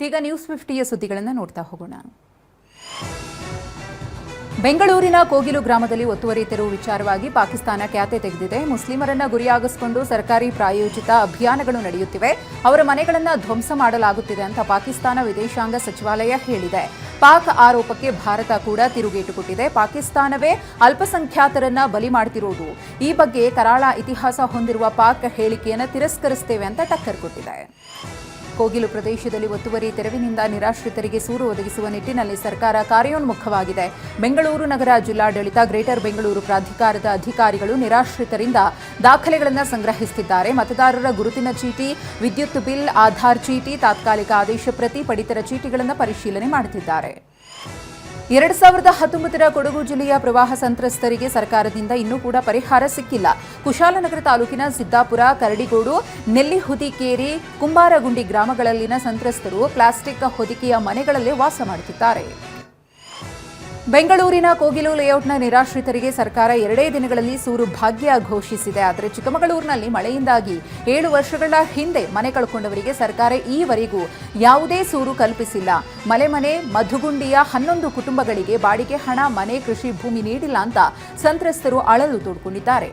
ಇದೀಗ ನ್ಯೂಸ್ 50ಯ ಸುದ್ದಿಗಳನ್ನು ನೋಡ್ತಾ ಹೋಗೋಣ. ಬೆಂಗಳೂರಿನ ಕೋಗಿಲು ಗ್ರಾಮದಲ್ಲಿ ಒತ್ತುವರಿ ತೆರವು ವಿಚಾರವಾಗಿ ಪಾಕಿಸ್ತಾನ ಕ್ಯಾತೆ ತೆಗೆದಿದೆ. ಮುಸ್ಲಿಮರನ್ನ ಗುರಿಯಾಗಿಸಿಕೊಂಡು ಸರ್ಕಾರಿ ಪ್ರಾಯೋಜಿತ ಅಭಿಯಾನಗಳು ನಡೆಯುತ್ತಿವೆ. ಅವರ ಮನೆಗಳನ್ನು ಧ್ವಂಸ ಮಾಡಲಾಗುತ್ತಿದೆ ಅಂತ ಪಾಕಿಸ್ತಾನ ವಿದೇಶಾಂಗ ಸಚಿವಾಲಯ ಹೇಳಿದೆ. ಪಾಕ್ ಆರೋಪಕ್ಕೆ ಭಾರತ ಕೂಡ ತಿರುಗೇಟು ಕೊಟ್ಟಿದೆ. ಪಾಕಿಸ್ತಾನವೇ ಅಲ್ಪಸಂಖ್ಯಾತರನ್ನ ಬಲಿ ಮಾಡ್ತಿರೋದು. ಈ ಬಗ್ಗೆ ಕರಾಳ ಇತಿಹಾಸ ಹೊಂದಿರುವ ಪಾಕ್ ಹೇಳಿಕೆಯನ್ನು ತಿರಸ್ಕರಿಸುತ್ತೇವೆ ಅಂತ ಟಕ್ಕರ್ ಕೊಟ್ಟಿದೆ. ಕೋಗಿಲು ಪ್ರದೇಶದಲ್ಲಿ ಒತ್ತುವರಿ ತೆರವಿನಿಂದ ನಿರಾಶ್ರಿತರಿಗೆ ಸೂರು ಒದಗಿಸುವ ನಿಟ್ಟಿನಲ್ಲಿ ಸರ್ಕಾರ ಕಾರ್ಯೋನ್ಮುಖವಾಗಿದೆ. ಬೆಂಗಳೂರು ನಗರ ಜಿಲ್ಲಾಡಳಿತ, ಗ್ರೇಟರ್ ಬೆಂಗಳೂರು ಪ್ರಾಧಿಕಾರದ ಅಧಿಕಾರಿಗಳು ನಿರಾಶ್ರಿತರಿಂದ ದಾಖಲೆಗಳನ್ನು ಸಂಗ್ರಹಿಸುತ್ತಿದ್ದಾರೆ. ಮತದಾರರ ಗುರುತಿನ ಚೀಟಿ, ವಿದ್ಯುತ್ ಬಿಲ್, ಆಧಾರ್ ಚೀಟಿ, ತಾತ್ಕಾಲಿಕ ಆದೇಶ ಪ್ರತಿ, ಪಡಿತರ ಚೀಟಿಗಳನ್ನು ಪರಿಶೀಲನೆ ಮಾಡುತ್ತಿದ್ದಾರೆ. 2019ರ ಕೊಡಗು ಜಿಲ್ಲೆಯ ಪ್ರವಾಹ ಸಂತ್ರಸ್ತರಿಗೆ ಸರ್ಕಾರದಿಂದ ಇನ್ನೂ ಕೂಡ ಪರಿಹಾರ ಸಿಕ್ಕಿಲ್ಲ. ಕುಶಾಲನಗರ ತಾಲೂಕಿನ ಸಿದ್ದಾಪುರ, ಕರಡಿಗೋಡು, ನೆಲ್ಲಿಹುದಿಕೇರಿ, ಕುಂಬಾರಗುಂಡಿ ಗ್ರಾಮಗಳಲ್ಲಿನ ಸಂತ್ರಸ್ತರು ಪ್ಲಾಸ್ಟಿಕ್ ಹೊದಿಕೆಯ ಮನೆಗಳಲ್ಲೇ ವಾಸ ಮಾಡುತ್ತಿದ್ದಾರೆ. ಬೆಂಗಳೂರಿನ ಕೋಗಿಲು ಲೇಔಟ್ನ ನಿರಾಶ್ರಿತರಿಗೆ ಸರ್ಕಾರ 2 ದಿನಗಳಲ್ಲಿ ಸೂರು ಭಾಗ್ಯ ಘೋಷಿಸಿದೆ. ಆದರೆ ಚಿಕ್ಕಮಗಳೂರಿನಲ್ಲಿ ಮಳೆಯಿಂದಾಗಿ 7 ವರ್ಷಗಳ ಹಿಂದೆ ಮನೆ ಕಳ್ಕೊಂಡವರಿಗೆ ಸರ್ಕಾರ ಈವರೆಗೂ ಯಾವುದೇ ಸೂರು ಕಲ್ಪಿಸಿಲ್ಲ. ಮನೆ ಮಧುಗುಂಡಿಯ 11 ಕುಟುಂಬಗಳಿಗೆ ಬಾಡಿಗೆ ಹಣ, ಮನೆ, ಕೃಷಿ ಭೂಮಿ ನೀಡಿಲ್ಲ ಅಂತ ಸಂತ್ರಸ್ತರು ಅಳಲು ತೋಡ್ಕೊಂಡಿದ್ದಾರೆ.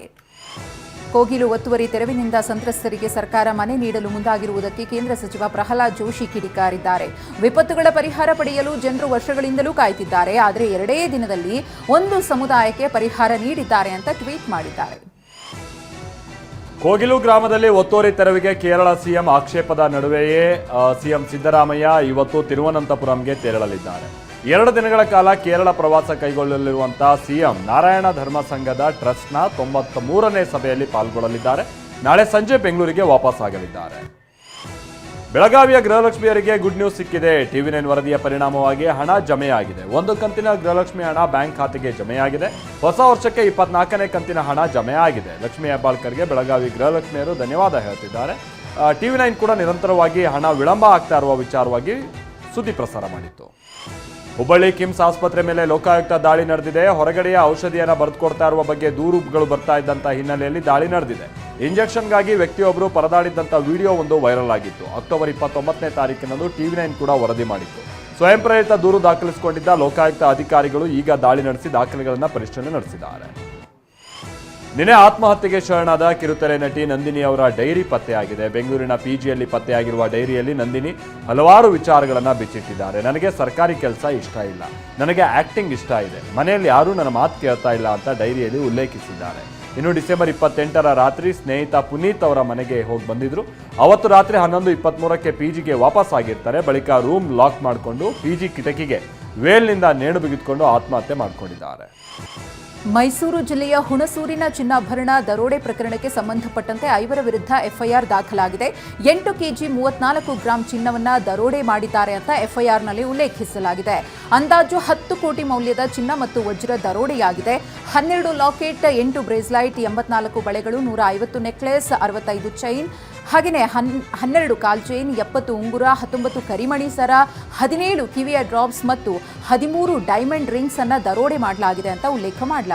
ಕೋಗಿಲು ಒತ್ತುವರಿ ತೆರವಿನಿಂದ ಸಂತ್ರಸ್ತರಿಗೆ ಸರ್ಕಾರ ಮನೆ ನೀಡಲು ಮುಂದಾಗಿರುವುದಕ್ಕೆ ಕೇಂದ್ರ ಸಚಿವ ಪ್ರಹ್ಲಾದ್ ಜೋಶಿ ಕಿಡಿಕಾರಿದ್ದಾರೆ. ವಿಪತ್ತುಗಳ ಪರಿಹಾರ ಪಡೆಯಲು ಜನರು ವರ್ಷಗಳಿಂದಲೂ ಕಾಯ್ತಿದ್ದಾರೆ. ಆದರೆ 2 ದಿನದಲ್ಲಿ ಒಂದು ಸಮುದಾಯಕ್ಕೆ ಪರಿಹಾರ ನೀಡಿದ್ದಾರೆ ಅಂತ ಟ್ವೀಟ್ ಮಾಡಿದ್ದಾರೆ. ಕೋಗಿಲು ಗ್ರಾಮದಲ್ಲಿ ಒತ್ತುವರಿ ತೆರವಿಗೆ ಕೇರಳ ಸಿಎಂ ಆಕ್ಷೇಪದ ನಡುವೆಯೇ ಸಿಎಂ ಸಿದ್ದರಾಮಯ್ಯ ಇವತ್ತು ತಿರುವನಂತಪುರಂಗೆ ತೆರಳಲಿದ್ದಾರೆ. 2 ದಿನಗಳ ಕಾಲ ಕೇರಳ ಪ್ರವಾಸ ಕೈಗೊಳ್ಳಲಿರುವಂತಹ ಸಿಎಂ ನಾರಾಯಣ ಧರ್ಮ ಸಂಘದ ಟ್ರಸ್ಟ್ನ 93ನೇ ಸಭೆಯಲ್ಲಿ ಪಾಲ್ಗೊಳ್ಳಲಿದ್ದಾರೆ. ನಾಳೆ ಸಂಜೆ ಬೆಂಗಳೂರಿಗೆ ವಾಪಸ್ ಆಗಲಿದ್ದಾರೆ. ಬೆಳಗಾವಿಯ ಗೃಹಲಕ್ಷ್ಮಿಯರಿಗೆ ಗುಡ್ ನ್ಯೂಸ್ ಸಿಕ್ಕಿದೆ. TV9 ವರದಿಯ ಪರಿಣಾಮವಾಗಿ ಹಣ ಜಮೆಯಾಗಿದೆ. 1 ಕಂತಿನ ಗೃಹಲಕ್ಷ್ಮಿ ಹಣ ಬ್ಯಾಂಕ್ ಖಾತೆಗೆ ಜಮೆಯಾಗಿದೆ. ಹೊಸ ವರ್ಷಕ್ಕೆ 24ನೇ ಕಂತಿನ ಹಣ ಜಮೆಯಾಗಿದೆ. ಲಕ್ಷ್ಮೀ ಹೆಬ್ಬಾಳ್ಕರ್ಗೆ ಬೆಳಗಾವಿ ಗೃಹಲಕ್ಷ್ಮಿಯರು ಧನ್ಯವಾದ ಹೇಳ್ತಿದ್ದಾರೆ. TV9 ಕೂಡ ನಿರಂತರವಾಗಿ ಹಣ ವಿಳಂಬ ಆಗ್ತಾ ಇರುವ ವಿಚಾರವಾಗಿ ಸುದ್ದಿ ಪ್ರಸಾರ ಮಾಡಿತ್ತು. ಹುಬ್ಬಳ್ಳಿ ಕಿಮ್ಸ್ ಆಸ್ಪತ್ರೆ ಮೇಲೆ ಲೋಕಾಯುಕ್ತ ದಾಳಿ ನಡೆದಿದೆ. ಹೊರಗಡೆಯ ಔಷಧಿಯನ್ನು ಬರೆದುಕೊಡ್ತಾ ಇರುವ ಬಗ್ಗೆ ದೂರುಗಳು ಬರ್ತಾ ಇದ್ದಂಥ ಹಿನ್ನೆಲೆಯಲ್ಲಿ ದಾಳಿ ನಡೆದಿದೆ. ಇಂಜೆಕ್ಷನ್ಗಾಗಿ ವ್ಯಕ್ತಿಯೊಬ್ಬರು ಪರದಾಡಿದ್ದಂಥ ವಿಡಿಯೋ ಒಂದು ವೈರಲ್ ಆಗಿತ್ತು. ಅಕ್ಟೋಬರ್ 29ನೇ ತಾರೀಕಿನಂದು TV9 ಕೂಡ ವರದಿ ಮಾಡಿತ್ತು. ಸ್ವಯಂ ಪ್ರೇರಿತ ದೂರು ದಾಖಲಿಸಿಕೊಂಡಿದ್ದ ಲೋಕಾಯುಕ್ತ ಅಧಿಕಾರಿಗಳು ಈಗ ದಾಳಿ ನಡೆಸಿ ದಾಖಲೆಗಳನ್ನು ಪರಿಶೀಲನೆ ನಡೆಸಿದ್ದಾರೆ. ನಿನ್ನೆ ಆತ್ಮಹತ್ಯೆಗೆ ಶರಣಾದ ಕಿರುತೆರೆ ನಟಿ ನಂದಿನಿ ಅವರ ಡೈರಿ ಪತ್ತೆಯಾಗಿದೆ. ಬೆಂಗಳೂರಿನ PGಯಲ್ಲಿ ಪತ್ತೆಯಾಗಿರುವ ಡೈರಿಯಲ್ಲಿ ನಂದಿನಿ ಹಲವಾರು ವಿಚಾರಗಳನ್ನು ಬಿಚ್ಚಿಟ್ಟಿದ್ದಾರೆ. ನನಗೆ ಸರ್ಕಾರಿ ಕೆಲಸ ಇಷ್ಟ ಇಲ್ಲ, ನನಗೆ ಆಕ್ಟಿಂಗ್ ಇಷ್ಟ ಇದೆ, ಮನೆಯಲ್ಲಿ ಯಾರೂ ನನ್ನ ಮಾತು ಕೇಳ್ತಾ ಇಲ್ಲ ಅಂತ ಡೈರಿಯಲ್ಲಿ ಉಲ್ಲೇಖಿಸಿದ್ದಾರೆ. ಇನ್ನು ಡಿಸೆಂಬರ್ 28ರ ರಾತ್ರಿ ಸ್ನೇಹಿತ ಪುನೀತ್ ಅವರ ಮನೆಗೆ ಹೋಗಿ ಬಂದಿದ್ರು. ಅವತ್ತು ರಾತ್ರಿ 11:23ಕ್ಕೆ PGಗೆ ವಾಪಸ್ ಆಗಿರ್ತಾರೆ. ಬಳಿಕ ರೂಮ್ ಲಾಕ್ ಮಾಡಿಕೊಂಡು PG ಕಿಟಕಿಗೆ ವೇಲ್ನಿಂದ ನೇಣು ಬಿಗಿದುಕೊಂಡು ಆತ್ಮಹತ್ಯೆ ಮಾಡಿಕೊಂಡಿದ್ದಾರೆ. ಮೈಸೂರು ಜಿಲ್ಲೆಯ ಹುಣಸೂರಿನ ಚಿನ್ನಾಭರಣ ದರೋಡೆ ಪ್ರಕರಣಕ್ಕೆ ಸಂಬಂಧಪಟ್ಟಂತೆ 5 ವಿರುದ್ಧ FIR ದಾಖಲಾಗಿದೆ. 8 kg 34 ಗ್ರಾಂ ಚಿನ್ನವನ್ನು ದರೋಡೆ ಮಾಡಿದ್ದಾರೆ ಅಂತ FIRನಲ್ಲಿ ಉಲ್ಲೇಖಿಸಲಾಗಿದೆ. ಅಂದಾಜು 10 ಕೋಟಿ ಮೌಲ್ಯದ ಚಿನ್ನ ಮತ್ತು ವಜ್ರ ದರೋಡೆಯಾಗಿದೆ. 12 ಲಾಕೆಟ್, 8 ಬ್ರೇಸ್ಲೈಟ್, 84 ಬಳೆಗಳು, 150 ನೆಕ್ಲೆಸ್, 65 ಚೈನ್, ಹಾಗೆಯೇ 12 ಕಾಲ್ ಚೈನ್, 70 ಉಂಗುರ, 19 ಕರಿಮಣಿ ಸರ, 17 ಕಿವಿಯ ಡ್ರಾಪ್ಸ್ ಮತ್ತು 13 ಡೈಮಂಡ್ ರಿಂಗ್ಸ್ ಅನ್ನು ದರೋಡೆ ಮಾಡಲಾಗಿದೆ ಅಂತ ಉಲ್ಲೇಖ ಮಾಡಲಾಗಿದೆ.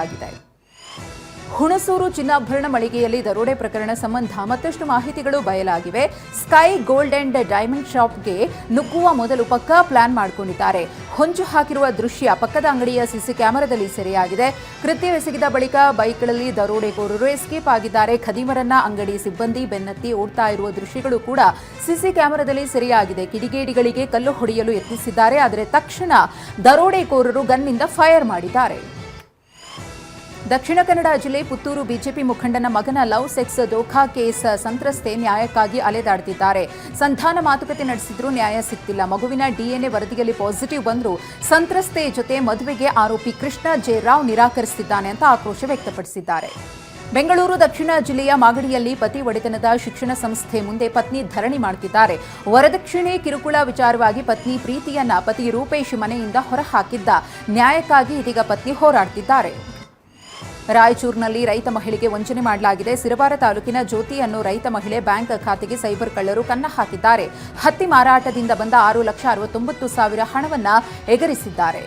ಹುಣಸೂರು ಚಿನ್ನಾಭರಣ ಮಳಿಗೆಯಲ್ಲಿ ದರೋಡೆ ಪ್ರಕರಣ ಸಂಬಂಧ ಮತ್ತಷ್ಟು ಮಾಹಿತಿಗಳು ಬಯಲಾಗಿವೆ. ಸ್ಕೈ ಗೋಲ್ಡ್ ಅಂಡ್ ಡೈಮಂಡ್ ಶಾಪ್ಗೆ ನುಗ್ಗುವ ಮೊದಲು ಪಕ್ಕಾ ಪ್ಲಾನ್ ಮಾಡಿಕೊಂಡಿದ್ದಾರೆ. ಹೊಂಚು ಹಾಕಿರುವ ದೃಶ್ಯ ಪಕ್ಕದ ಅಂಗಡಿಯ ಸಿಸಿ ಕ್ಯಾಮೆರಾದಲ್ಲಿ ಸೆರೆಯಾಗಿದೆ. ಕೃತ್ಯವೆಸಗಿದ ಬಳಿಕ ಬೈಕ್ಗಳಲ್ಲಿ ದರೋಡೆಕೋರರು ಎಸ್ಕೇಪ್ ಆಗಿದ್ದಾರೆ. ಖದೀಮರನ್ನ ಅಂಗಡಿ ಸಿಬ್ಬಂದಿ ಬೆನ್ನತ್ತಿ ಓಡ್ತಾ ಇರುವ ದೃಶ್ಯಗಳು ಕೂಡ ಸಿಸಿ ಕ್ಯಾಮೆರಾದಲ್ಲಿ ಸೆರೆಯಾಗಿದೆ. ಕಿಡಿಗೇಡಿಗಳಿಗೆ ಕಲ್ಲು ಹೊಡೆಯಲು ಯತ್ನಿಸಿದ್ದಾರೆ. ಆದರೆ ತಕ್ಷಣ ದರೋಡೆಕೋರರು ಗನ್ನಿಂದ ಫೈರ್ ಮಾಡಿದ್ದಾರೆ. ದಕ್ಷಿಣ ಕನ್ನಡ ಜಿಲ್ಲೆ ಪುತ್ತೂರು ಬಿಜೆಪಿ ಮುಖಂಡನ ಮಗನ ಲವ್ ಸೆಕ್ಸ್ ದೋಖಾ ಕೇಸ್ ಸಂತ್ರಸ್ತೆ ನ್ಯಾಯಕ್ಕಾಗಿ ಅಲೆದಾಡುತ್ತಿದ್ದಾರೆ. ಸಂಧಾನ ಮಾತುಕತೆ ನಡೆಸಿದ್ರೂ ನ್ಯಾಯ ಸಿಕ್ತಿಲ್ಲ. ಮಗುವಿನ DNA ವರದಿಯಲ್ಲಿ ಪಾಸಿಟಿವ್ ಬಂದರೂ ಸಂತ್ರಸ್ತೆ ಜೊತೆ ಮದುವೆಗೆ ಆರೋಪಿ ಕೃಷ್ಣ ಜೆ ರಾವ್ ನಿರಾಕರಿಸುತ್ತಿದ್ದಾನೆ ಅಂತ ಆಕ್ರೋಶ ವ್ಯಕ್ತಪಡಿಸಿದ್ದಾರೆ. ಬೆಂಗಳೂರು ದಕ್ಷಿಣ ಜಿಲ್ಲೆಯ ಮಾಗಡಿಯಲ್ಲಿ ಪತಿ ಒಡೆತನದ ಶಿಕ್ಷಣ ಸಂಸ್ಥೆ ಮುಂದೆ ಪತ್ನಿ ಧರಣಿ ಮಾಡುತ್ತಿದ್ದಾರೆ. ವರದಕ್ಷಿಣೆ ಕಿರುಕುಳ ವಿಚಾರವಾಗಿ ಪತ್ನಿ ಪ್ರೀತಿಯನ್ನ ಪತಿ ರೂಪೇಶ್ ಮನೆಯಿಂದ ಹೊರಹಾಕಿದ್ದ ನ್ಯಾಯಕ್ಕಾಗಿ ಇದೀಗ ಪತ್ನಿ ಹೋರಾಡುತ್ತಿದ್ದಾರೆ. ರಾಯಚೂರಿನಲ್ಲಿ ರೈತ ಮಹಿಳೆಗೆ ವಂಚನೆ ಮಾಡಲಾಗಿದೆ. ಸಿರವಾರ ತಾಲೂಕಿನ ಜ್ಯೋತಿ ಅನ್ನೋ ರೈತ ಮಹಿಳೆ ಬ್ಯಾಂಕ್ ಖಾತೆಗೆ ಸೈಬರ್ ಕಳ್ಳರು ಕನ್ನ ಹಾಕಿದ್ದಾರೆ. ಹತ್ತಿ ಮಾರಾಟದಿಂದ ಬಂದ 6,69,000 ಹಣವನ್ನು ಎಗರಿಸಿದ್ದಾರೆ.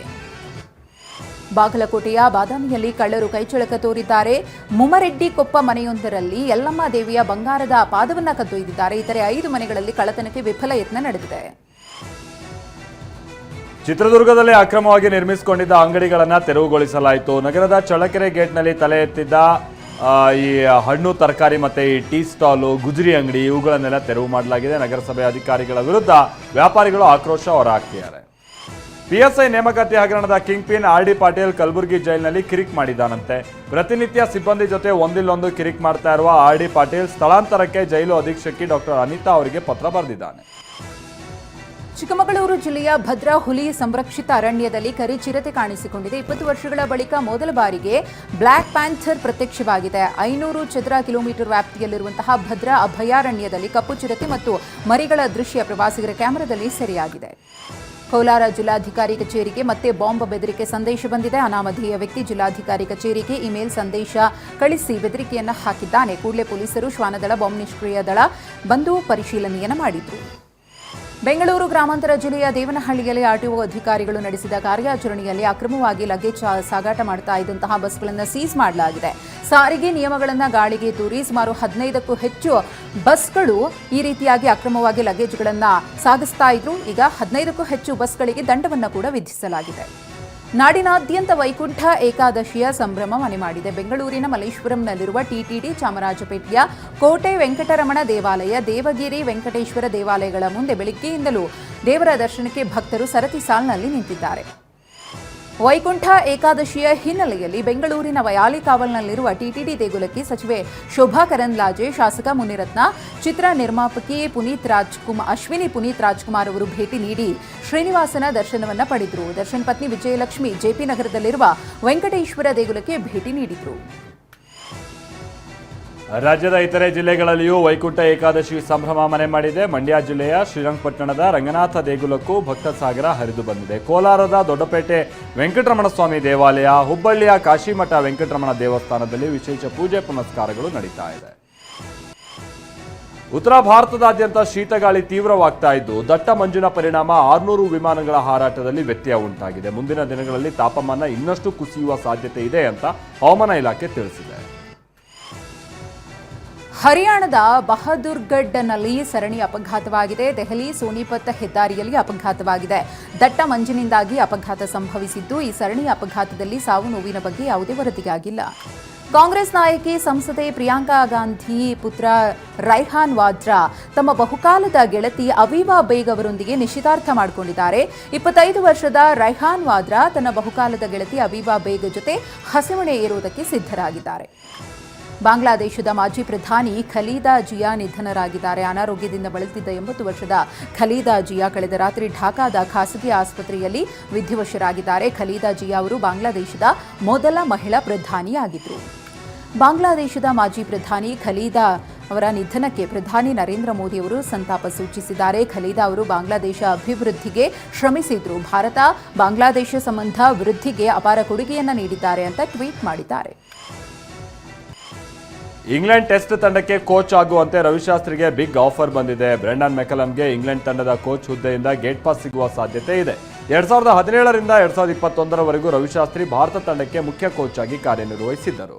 ಬಾಗಲಕೋಟೆಯ ಬಾದಾಮಿಯಲ್ಲಿ ಕಳ್ಳರು ಕೈಚಳಕ ತೋರಿದ್ದಾರೆ. ಮುಮರೆಡ್ಡಿ ಕೊಪ್ಪ ಮನೆಯೊಂದರಲ್ಲಿ ಯಲ್ಲಮ್ಮ ದೇವಿಯ ಬಂಗಾರದ ಪಾದವನ್ನು ಕದ್ದೊಯ್ದಿದ್ದಾರೆ. ಇತರೆ 5 ಮನೆಗಳಲ್ಲಿ ಕಳ್ಳತನಕ್ಕೆ ವಿಫಲ ಯತ್ನ ನಡೆದಿದೆ. ಚಿತ್ರದುರ್ಗದಲ್ಲಿ ಅಕ್ರಮವಾಗಿ ನಿರ್ಮಿಸಿಕೊಂಡಿದ್ದ ಅಂಗಡಿಗಳನ್ನು ತೆರವುಗೊಳಿಸಲಾಯಿತು. ನಗರದ ಚಳ್ಳಕೆರೆ ಗೇಟ್ನಲ್ಲಿ ತಲೆ ಎತ್ತಿದ್ದ ಈ ಹಣ್ಣು ತರಕಾರಿ ಮತ್ತೆ ಈ ಟೀ ಸ್ಟಾಲು, ಗುಜರಿ ಅಂಗಡಿ ಇವುಗಳನ್ನೆಲ್ಲ ತೆರವು ಮಾಡಲಾಗಿದೆ. ನಗರಸಭೆ ಅಧಿಕಾರಿಗಳ ವಿರುದ್ಧ ವ್ಯಾಪಾರಿಗಳು ಆಕ್ರೋಶ ಹೊರಹಾಕ್ತಿದ್ದಾರೆ. PSI ನೇಮಕಾತಿ ಹಗರಣದ king pin RD Patil Kalaburagi ಜೈಲಿನಲ್ಲಿ ಕಿರಿಕ್ ಮಾಡಿದ್ದಾನಂತೆ. ಪ್ರತಿನಿತ್ಯ ಸಿಬ್ಬಂದಿ ಜೊತೆ ಒಂದಿಲ್ಲೊಂದು ಕಿರಿಕ್ ಮಾಡ್ತಾ ಇರುವ RD ಪಾಟೀಲ್ ಸ್ಥಳಾಂತರಕ್ಕೆ ಜೈಲು ಅಧೀಕ್ಷಕಿ ಡಾಕ್ಟರ್ ಅನಿತಾ ಅವರಿಗೆ ಪತ್ರ ಬರೆದಿದ್ದಾನೆ. ಚಿಕ್ಕಮಗಳೂರು ಜಿಲ್ಲೆಯ ಭದ್ರಾ ಹುಲಿ ಸಂರಕ್ಷಿತ ಅರಣ್ಯದಲ್ಲಿ ಕರಿಚಿರತೆ ಕಾಣಿಸಿಕೊಂಡಿದೆ. 20 ವರ್ಷಗಳ ಬಳಿಕ ಮೊದಲ ಬಾರಿಗೆ ಬ್ಲ್ಯಾಕ್ ಪ್ಯಾಂಥರ್ ಪ್ರತ್ಯಕ್ಷವಾಗಿದೆ. 500 ಚದರ ಕಿಲೋಮೀಟರ್ ವ್ಯಾಪ್ತಿಯಲ್ಲಿರುವಂತಹ ಭದ್ರಾ ಅಭಯಾರಣ್ಯದಲ್ಲಿ ಕಪ್ಪು ಚಿರತೆ ಮತ್ತು ಮರಿಗಳ ದೃಶ್ಯ ಪ್ರವಾಸಿಗರ ಕ್ಯಾಮೆರಾದಲ್ಲಿ ಸೆರೆಯಾಗಿದೆ. ಕೋಲಾರ ಜಿಲ್ಲಾಧಿಕಾರಿ ಕಚೇರಿಗೆ ಮತ್ತೆ ಬಾಂಬ್ ಬೆದರಿಕೆ ಸಂದೇಶ ಬಂದಿದೆ. ಅನಾಮಧೇಯ ವ್ಯಕ್ತಿ ಜಿಲ್ಲಾಧಿಕಾರಿ ಕಚೇರಿಗೆ ಇಮೇಲ್ ಸಂದೇಶ ಕಳಿಸಿ ಬೆದರಿಕೆಯನ್ನು ಹಾಕಿದ್ದಾನೆ. ಕೂಡಲೇ ಪೊಲೀಸರು ಶ್ವಾನದಳ ಬಾಂಬ್ ನಿಷ್ಕ್ರಿಯ ದಳ ಬಂದು ಪರಿಶೀಲನೆಯನ್ನು ಮಾಡಿದ್ರು. ಬೆಂಗಳೂರು ಗ್ರಾಮಾಂತರ ಜಿಲ್ಲೆಯ ದೇವನಹಳ್ಳಿಯಲ್ಲಿ RTO ಅಧಿಕಾರಿಗಳು ನಡೆಸಿದ ಕಾರ್ಯಾಚರಣೆಯಲ್ಲಿ ಅಕ್ರಮವಾಗಿ ಲಗೇಜ್ ಸಾಗಾಟ ಮಾಡ್ತಾ ಇದ್ದಂತಹ ಬಸ್ಗಳನ್ನು ಸೀಸ್ ಮಾಡಲಾಗಿದೆ. ಸಾರಿಗೆ ನಿಯಮಗಳನ್ನು ಗಾಳಿಗೆ ತೂರಿ ಸುಮಾರು 15ಕ್ಕೂ ಹೆಚ್ಚು ಬಸ್ಗಳು ಈ ರೀತಿಯಾಗಿ ಅಕ್ರಮವಾಗಿ ಲಗೇಜ್ಗಳನ್ನು ಸಾಗಿಸ್ತಾ ಇದ್ರು. ಈಗ 15ಕ್ಕೂ ಹೆಚ್ಚು ಬಸ್ಗಳಿಗೆ ದಂಡವನ್ನು ಕೂಡ ವಿಧಿಸಲಾಗಿದೆ. ನಾಡಿನಾದ್ಯಂತ ವೈಕುಂಠ ಏಕಾದಶಿಯ ಸಂಭ್ರಮ ಮನೆ ಮಾಡಿದೆ. ಬೆಂಗಳೂರಿನ ಮಲ್ಲೇಶ್ವರಂನಲ್ಲಿರುವ TTD, ಚಾಮರಾಜಪೇಟೆಯ ಕೋಟೆ ವೆಂಕಟರಮಣ ದೇವಾಲಯ, ದೇವಗಿರಿ ವೆಂಕಟೇಶ್ವರ ದೇವಾಲಯಗಳ ಮುಂದೆ ಬೆಳಗ್ಗೆಯಿಂದಲೂ ದೇವರ ದರ್ಶನಕ್ಕೆ ಭಕ್ತರು ಸರತಿ ಸಾಲಿನಲ್ಲಿ ನಿಂತಿದ್ದಾರೆ. ವೈಕುಂಠ ಏಕಾದಶಿಯ ಹಿನ್ನೆಲೆಯಲ್ಲಿ ಬೆಂಗಳೂರಿನ ವಯಾಲಿಕಾವಲ್ನಲ್ಲಿರುವ TTD ದೇಗುಲಕ್ಕೆ ಸಚಿವೆ ಶೋಭಾ ಕರಂದ್ಲಾಜೆ, ಶಾಸಕ ಮುನಿರತ್ನ, ಚಿತ್ರ ನಿರ್ಮಾಪಕಿ ಅಶ್ವಿನಿ ಪುನೀತ್ ರಾಜ್ಕುಮಾರ್ ಅವರು ಭೇಟಿ ನೀಡಿ ಶ್ರೀನಿವಾಸನ ದರ್ಶನವನ್ನು ಪಡೆದರು. ದರ್ಶನ್ ಪತ್ನಿ ವಿಜಯಲಕ್ಷ್ಮಿ JP ನಗರದಲ್ಲಿರುವ ವೆಂಕಟೇಶ್ವರ ದೇಗುಲಕ್ಕೆ ಭೇಟಿ ನೀಡಿದರು. ರಾಜ್ಯದ ಇತರೆ ಜಿಲ್ಲೆಗಳಲ್ಲಿಯೂ ವೈಕುಂಠ ಏಕಾದಶಿ ಸಂಭ್ರಮ ಮನೆ ಮಾಡಿದೆ. ಮಂಡ್ಯ ಜಿಲ್ಲೆಯ ಶ್ರೀರಂಗಪಟ್ಟಣದ ರಂಗನಾಥ ದೇಗುಲಕ್ಕೂ ಭಕ್ತ ಸಾಗರ ಹರಿದು ಬಂದಿದೆ. ಕೋಲಾರದ ದೊಡ್ಡಪೇಟೆ ವೆಂಕಟರಮಣ ಸ್ವಾಮಿ ದೇವಾಲಯ, ಹುಬ್ಬಳ್ಳಿಯ ಕಾಶಿಮಠ ವೆಂಕಟರಮಣ ದೇವಸ್ಥಾನದಲ್ಲಿ ವಿಶೇಷ ಪೂಜೆ ಪುನಸ್ಕಾರಗಳು ನಡೀತಾ ಇದೆ. ಉತ್ತರ ಭಾರತದಾದ್ಯಂತ ಶೀತಗಾಳಿ ತೀವ್ರವಾಗ್ತಾ ಇದ್ದು ದಟ್ಟ ಮಂಜಿನ ಪರಿಣಾಮ 600 ವಿಮಾನಗಳ ಹಾರಾಟದಲ್ಲಿ ವ್ಯತ್ಯಯ ಉಂಟಾಗಿದೆ. ಮುಂದಿನ ದಿನಗಳಲ್ಲಿ ತಾಪಮಾನ ಇನ್ನಷ್ಟು ಕುಸಿಯುವ ಸಾಧ್ಯತೆ ಇದೆ ಅಂತ ಹವಾಮಾನ ಇಲಾಖೆ ತಿಳಿಸಿದೆ. ಹರಿಯಾಣದ ಬಹದೂರ್ಗಢ್ನಲ್ಲಿ ಸರಣಿ ಅಪಘಾತವಾಗಿದೆ. ದೆಹಲಿ ಸೋನಿಪತ್ ಹೆದ್ದಾರಿಯಲ್ಲಿ ಅಪಘಾತವಾಗಿದೆ. ದಟ್ಟ ಮಂಜಿನಿಂದಾಗಿ ಅಪಘಾತ ಸಂಭವಿಸಿದ್ದು, ಈ ಸರಣಿ ಅಪಘಾತದಲ್ಲಿ ಸಾವು ನೋವಿನ ಬಗ್ಗೆ ಯಾವುದೇ ವರದಿಯಾಗಿಲ್ಲ. ಕಾಂಗ್ರೆಸ್ ನಾಯಕಿ ಸಂಸದೆ ಪ್ರಿಯಾಂಕಾ ಗಾಂಧಿ ಪುತ್ರ ರೈಹಾನ್ ವಾದ್ರಾ ತಮ್ಮ ಬಹುಕಾಲದ ಗೆಳತಿ ಅವೀವಾ ಬೇಗ್ ಅವರೊಂದಿಗೆ ನಿಶ್ಚಿತಾರ್ಥ ಮಾಡಿಕೊಂಡಿದ್ದಾರೆ. 25 ವರ್ಷದ ರೈಹಾನ್ ವಾದ್ರಾ ತನ್ನ ಬಹುಕಾಲದ ಗೆಳತಿ ಅವೀವಾ ಬೇಗ್ ಜೊತೆ ಹಸೆಮಣೆ ಏರುವುದಕ್ಕೆ ಸಿದ್ಧರಾಗಿದ್ದಾರೆ. ಬಾಂಗ್ಲಾದೇಶದ ಮಾಜಿ ಪ್ರಧಾನಿ ಖಲೀದಾ ಜಿಯಾ ನಿಧನರಾಗಿದ್ದಾರೆ. ಅನಾರೋಗ್ಯದಿಂದ ಬಳಲುತ್ತಿದ್ದ 80 ವರ್ಷದ ಖಲೀದಾ ಜಿಯಾ ಕಳೆದ ರಾತ್ರಿ ಢಾಕಾದ ಖಾಸಗಿ ಆಸ್ಪತ್ರೆಯಲ್ಲಿ ವಿಧಿವಶರಾಗಿದ್ದಾರೆ. ಖಲೀದಾ ಜಿಯಾ ಅವರು ಬಾಂಗ್ಲಾದೇಶದ ಮೊದಲ ಮಹಿಳಾ ಪ್ರಧಾನಿಯಾಗಿದ್ದರು. ಬಾಂಗ್ಲಾದೇಶದ ಮಾಜಿ ಪ್ರಧಾನಿ ಖಲೀದಾ ಅವರ ನಿಧನಕ್ಕೆ ಪ್ರಧಾನಿ ನರೇಂದ್ರ ಮೋದಿ ಅವರು ಸಂತಾಪ ಸೂಚಿಸಿದ್ದಾರೆ. ಖಲೀದಾ ಅವರು ಬಾಂಗ್ಲಾದೇಶ ಅಭಿವೃದ್ಧಿಗೆ ಶ್ರಮಿಸಿದ್ರು. ಭಾರತ ಬಾಂಗ್ಲಾದೇಶ ಸಂಬಂಧ ವೃದ್ಧಿಗೆ ಅಪಾರ ಕೊಡುಗೆಯನ್ನು ನೀಡಿದ್ದಾರೆ ಅಂತ ಟ್ವೀಟ್ ಮಾಡಿದ್ದಾರೆ. ಇಂಗ್ಲೆಂಡ್ ಟೆಸ್ಟ್ ತಂಡಕ್ಕೆ ಕೋಚ್ ಆಗುವಂತೆ ರವಿಶಾಸ್ತ್ರಿಗೆ ಬಿಗ್ ಆಫರ್ ಬಂದಿದೆ. ಬ್ರೆಂಡನ್ ಮೆಕಲಮ್ಗೆ ಇಂಗ್ಲೆಂಡ್ ತಂಡದ ಕೋಚ್ ಹುದ್ದೆಯಿಂದ ಗೇಟ್ ಪಾಸ್ ಸಿಗುವ ಸಾಧ್ಯತೆ ಇದೆ. 2017ರಿಂದ 2021ರವರೆಗೂ ರವಿಶಾಸ್ತ್ರಿ ಭಾರತ ತಂಡಕ್ಕೆ ಮುಖ್ಯ ಕೋಚ್ ಆಗಿ ಕಾರ್ಯನಿರ್ವಹಿಸಿದ್ದರು.